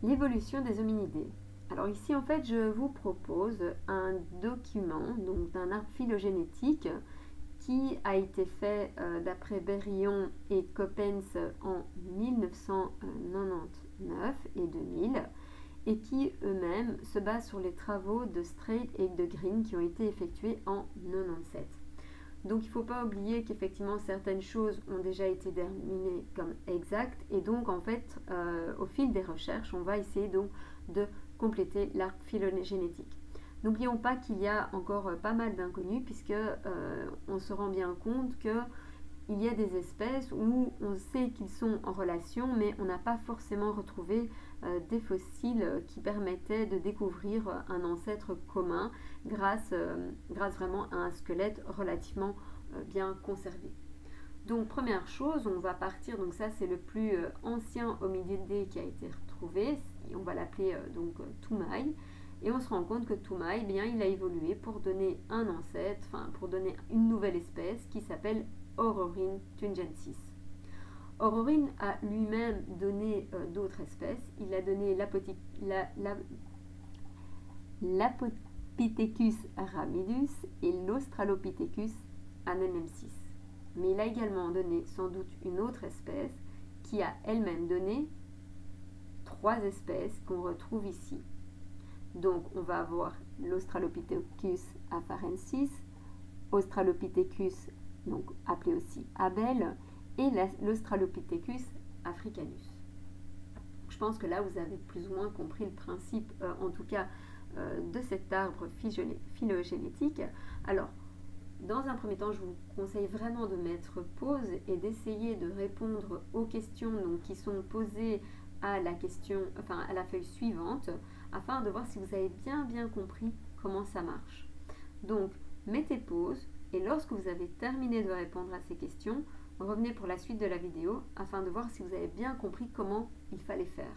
l'évolution des hominidés. Alors ici en fait je vous propose un document donc d'un arbre phylogénétique qui a été fait d'après Berillon et Coppens en 1999 et 2000 et qui eux-mêmes se basent sur les travaux de Strait et de Green qui ont été effectués en 97. Donc il ne faut pas oublier qu'effectivement certaines choses ont déjà été déterminées comme exactes et donc en fait au fil des recherches on va essayer donc de compléter l'arbre phylogénétique. N'oublions pas qu'il y a encore pas mal d'inconnus puisque on se rend bien compte que il y a des espèces où on sait qu'ils sont en relation, mais on n'a pas forcément retrouvé des fossiles qui permettaient de découvrir un ancêtre commun grâce vraiment à un squelette relativement bien conservé. Donc première chose, on va partir, donc ça c'est le plus ancien hominidé qui a été retrouvé, on va l'appeler Toumaï, et on se rend compte que Toumaï, eh bien, il a évolué pour donner un ancêtre, enfin pour donner une nouvelle espèce qui s'appelle Ororhyn tungensis. Ororhyn a lui-même donné d'autres espèces. Il a donné l'Apopithecus ramidus et l'Australopithecus annenensis. Mais il a également donné sans doute une autre espèce qui a elle-même donné 3 espèces qu'on retrouve ici. Donc on va avoir l'Australopithecus afarensis, Australopithecus donc appelé aussi Abel, et l'Australopithecus africanus. Je pense que là vous avez plus ou moins compris le principe, en tout cas de cet arbre phylogénétique. Alors, dans un premier temps, je vous conseille vraiment de mettre pause et d'essayer de répondre aux questions donc, qui sont posées à la feuille suivante, afin de voir si vous avez bien compris comment ça marche. Donc, mettez pause et lorsque vous avez terminé de répondre à ces questions, revenez pour la suite de la vidéo afin de voir si vous avez bien compris comment il fallait faire.